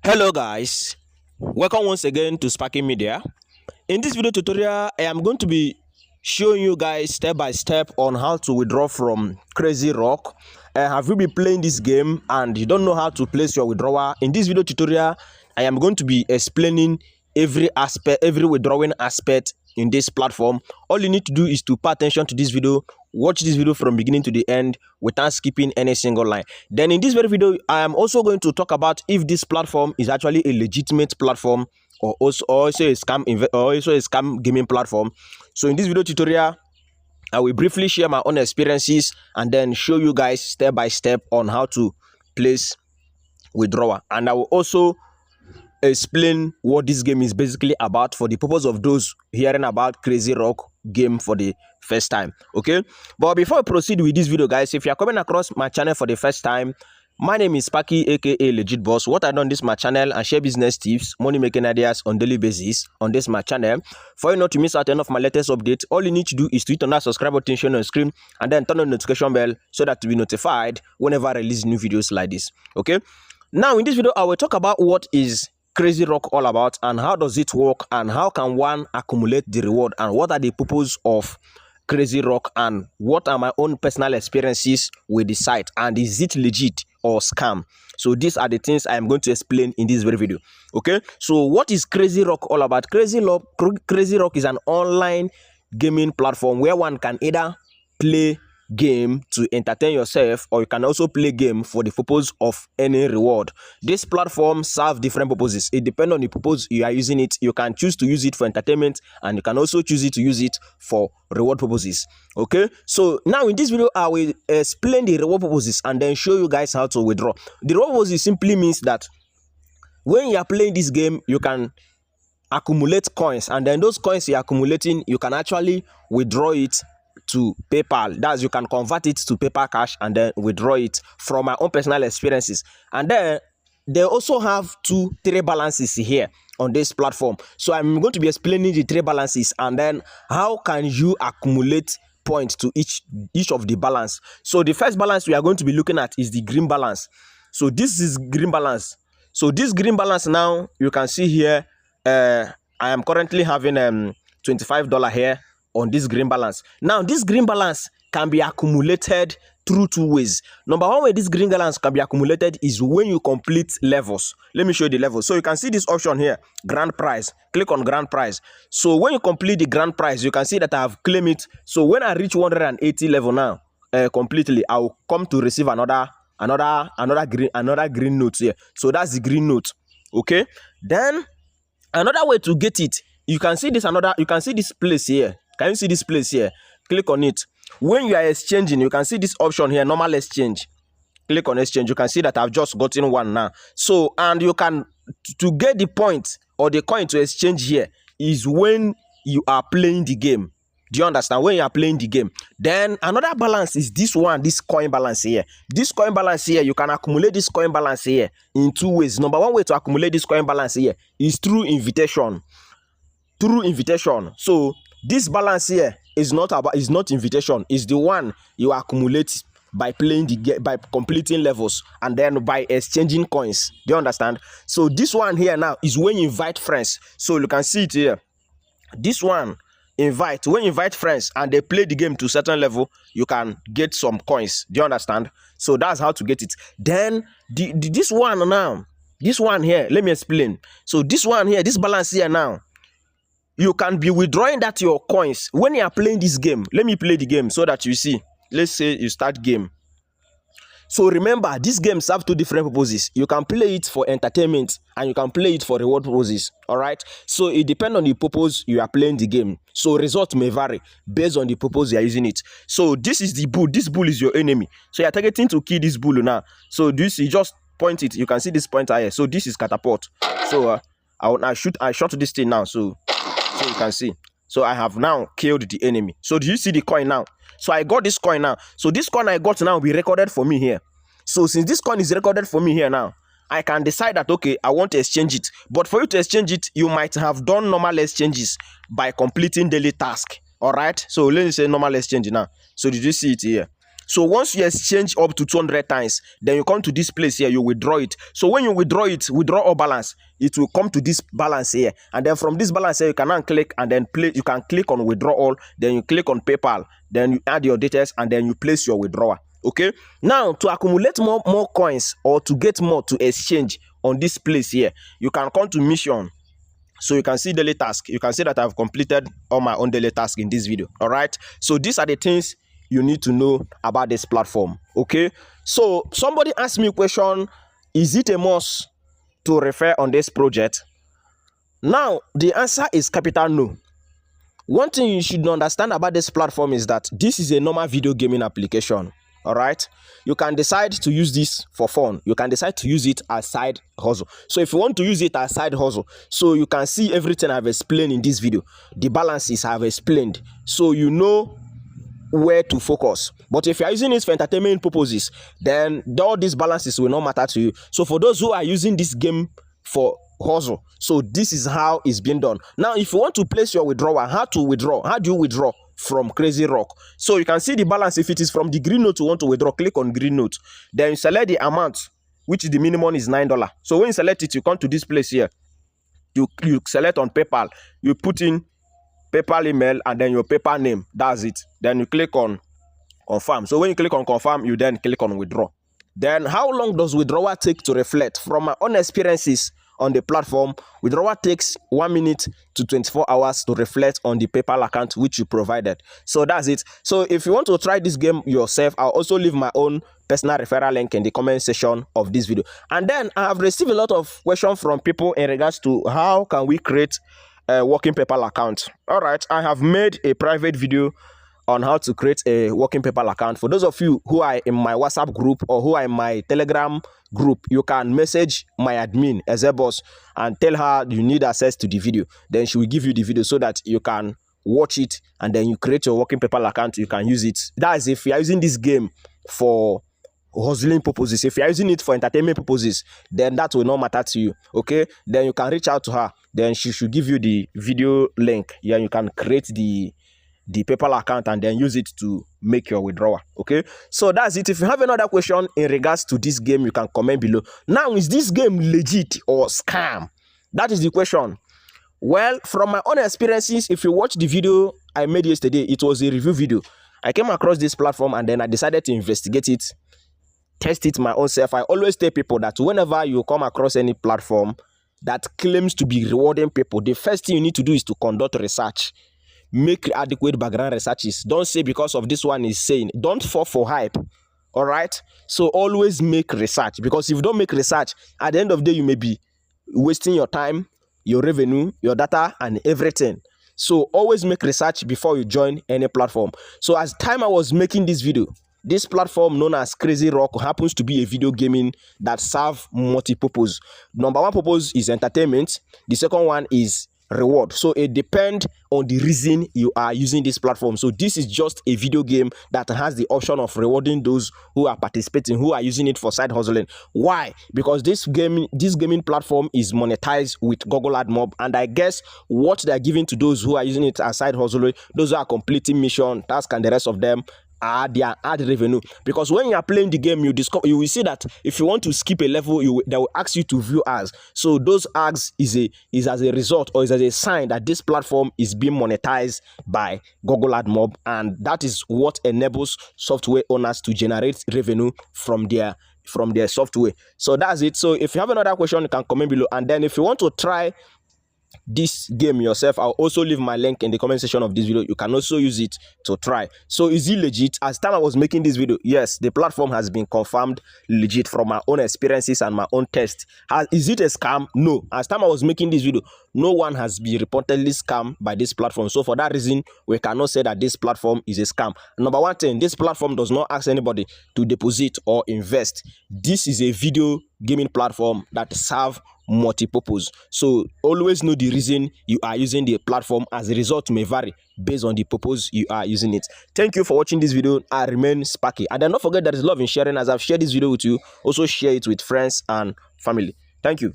Hello guys, welcome once again to Sparking Media. In this video tutorial, I am going to be showing you guys step by step on how to withdraw from Crazy Rock. Have you been playing this game and you don't know how to place your withdrawal? In this video tutorial, I am going to be explaining every withdrawing aspect in this platform. All you need to do is to pay attention to this video, watch this video from beginning to the end without skipping any single line. Then in this very video, I am also going to talk about if this platform is actually a legitimate also a scam gaming platform. So in this video tutorial, I will briefly share my own experiences and then show you guys step by step on how to place withdrawal, and I will also explain what this game is basically about for the purpose of those hearing about Crazy Rock game for the first time. Okay, but before I proceed with this video, guys, if you are coming across my channel for the first time, my name is Sparky, aka Legit Boss. What I do on this my channel and share business tips, money making ideas on daily basis on this my channel. For you not to miss out any of my latest updates, all you need to do is to hit on that subscribe button shown on the screen and then turn on the notification bell so that to be notified whenever I release new videos like this. Okay, now in this video I will talk about what is Crazy Rock all about and how does it work and how can one accumulate the reward and what are the purpose of Crazy Rock and what are my own personal experiences with the site and is it legit or scam. So these are the things I am going to explain in this very video. Okay, so what is Crazy Rock all about? Crazy Rock is an online gaming platform where one can either play game to entertain yourself or you can also play game for the purpose of any reward. This platform serves different purposes. It depends on the purpose you are using it. You can choose to use it for entertainment and you can also choose it to use it for reward purposes. Okay, so now in this video I will explain the reward purposes and then show you guys how to withdraw. The reward purposes simply means that when you are playing this game you can accumulate coins, and then those coins you are accumulating you can actually withdraw it to PayPal. That's, you can convert it to paper cash and then withdraw it from my own personal experiences. And then they also have three balances here on this platform. So I'm going to be explaining the three balances and then how can you accumulate points to each of the balance. So the first balance we are going to be looking at is the green balance. So this is green balance. So this green balance, now you can see here, I am currently having $25 here on this green balance. Now this green balance can be accumulated through two ways. Number one way this green balance can be accumulated is when you complete levels. Let me show you the levels. So you can see this option here, grand prize. Click on grand prize. So when you complete the grand prize, you can see that I have claimed it. So when I reach 180 level now completely, I will come to receive another green note here. So that's the green note. Okay, then another way to get it, you can see this place here. Can you see this place here? Click on it. When you are exchanging, you can see this option here, normal exchange. Click on exchange. You can see that I've just gotten one now. So, and you can, to get the point or the coin to exchange here is when you are playing the game. Do you understand? When you are playing the game. Then another balance is this one, this coin balance here. This coin balance here, you can accumulate this coin balance here in two ways. Number one way to accumulate this coin balance here is through invitation. Through invitation. So this balance here is not invitation. It's the one you accumulate by playing the game, by completing levels and then by exchanging coins. Do you understand? So this one here now is when you invite friends. So you can see it here. This one, when you invite friends and they play the game to a certain level, you can get some coins. Do you understand? So that's how to get it. Then this one now, this one here, let me explain. So this one here, this balance here now, you can be withdrawing that your coins when you are playing this game. Let me play the game so that you see. Let's say you start game. So remember, this game serves two different purposes. You can play it for entertainment and you can play it for reward purposes. All right. So it depends on the purpose you are playing the game. So result may vary based on the purpose you are using it. So this is the bull. This bull is your enemy. So you are targeting to kill this bull now. So do you see? Just point it. You can see this pointer here. So this is catapult. So I shot this thing now. So you can see. So I have now killed the enemy. So do you see the coin now? So I got this coin now. So this coin I got now will be recorded for me here. So since this coin is recorded for me here now, I can decide that, okay, I want to exchange it. But for you to exchange it, you might have done normal exchanges by completing daily task. All right. So let me say normal exchange now. So did you see it here? So once you exchange up to 200 times, then you come to this place here, you withdraw it. So when you withdraw it, withdraw all balance, it will come to this balance here. And then from this balance here, you can now click and then you can click on withdrawal, then you click on PayPal, then you add your details and then you place your withdrawal. Okay, now to accumulate more coins or to get more to exchange on this place here, you can come to mission. So you can see daily task. You can see that I've completed all my own daily task in this video. All right, so these are the things you need to know about this platform. Okay, so somebody asked me a question: is it a must to refer on this project? Now the answer is capital no. One thing you should understand about this platform is that this is a normal video gaming application. All right, you can decide to use this for fun. You can decide to use it as side hustle. So if you want to use it as side hustle, so you can see everything I've explained in this video, the balances I've explained, so you know where to focus. But if you are using this for entertainment purposes, then all these balances will not matter to you. So for those who are using this game for hustle, so this is how it's being done. Now if you want to place your withdrawal, how do you withdraw from Crazy Rock? So you can see the balance. If it is from the green note you want to withdraw, click on green note, then you select the amount, which is the minimum is $9. So when you select it, you come to this place here, you select on PayPal, you put in PayPal email and then your PayPal name. That's it. Then you click on confirm. So when you click on confirm, you then click on withdraw. Then how long does withdrawal take to reflect? From my own experiences on the platform, withdrawal takes 1 minute to 24 hours to reflect on the PayPal account which you provided. So that's it. So if you want to try this game yourself, I'll also leave my own personal referral link in the comment section of this video. And then I have received a lot of questions from people in regards to how can we create a working PayPal account. All right, I have made a private video on how to create a working PayPal account. For those of you who are in my WhatsApp group or who are in my Telegram group, you can message my admin Ezeboss and tell her you need access to the video. Then she will give you the video so that you can watch it and then you create your working PayPal account. You can use it. That is if you are using this game for hustling purposes. If you are using it for entertainment purposes, then that will not matter to you. Okay, then you can reach out to her, then she should give you the video link. Yeah, you can create the PayPal account and then use it to make your withdrawal. Okay, so that's it. If you have another question in regards to this game, you can comment below. Now, is this game legit or scam? That is the question. Well, from my own experiences, if you watch the video I made yesterday, it was a review video. I came across this platform and then I decided to investigate it, test it my own self. I always tell people that whenever you come across any platform that claims to be rewarding people, the first thing you need to do is to conduct research. Make adequate background researches. Don't say because of this one is saying. Don't fall for hype. All right, so always make research, because if you don't make research, at the end of the day you may be wasting your time, your revenue, your data and everything. So always make research before you join any platform. So as time I was making this video, this platform known as Crazy Rock happens to be a video gaming that serve multi-purpose. Number one purpose is entertainment. The second one is reward. So it depends on the reason you are using this platform. So this is just a video game that has the option of rewarding those who are participating, who are using it for side hustling. Why? Because this gaming platform is monetized with Google AdMob, and I guess what they're giving to those who are using it as side hustling, those who are completing mission, task and the rest of them, are their ad revenue. Because when you are playing the game, you will see that if you want to skip a level, they will ask you to view ads. So those ads is as a result, or is as a sign that this platform is being monetized by Google AdMob, and that is what enables software owners to generate revenue from their software. So that's it. So if you have another question, you can comment below. And then if you want to try this game yourself, I'll also leave my link in the comment section of this video. You can also use it to try. So is it legit? As time I was making this video, yes, the platform has been confirmed legit from my own experiences and my own test. Is it a scam? No. As time I was making this video, no one has been reportedly scammed by this platform. So for that reason, we cannot say that this platform is a scam. Number one thing, this platform does not ask anybody to deposit or invest. This is a video gaming platform that serve multi-purpose. So always know the reason you are using the platform. As a result may vary based on the purpose you are using it. Thank you for watching this video. I remain Sparky, and then don't forget there is love in sharing. As I've shared this video with you, also share it with friends and family. Thank you.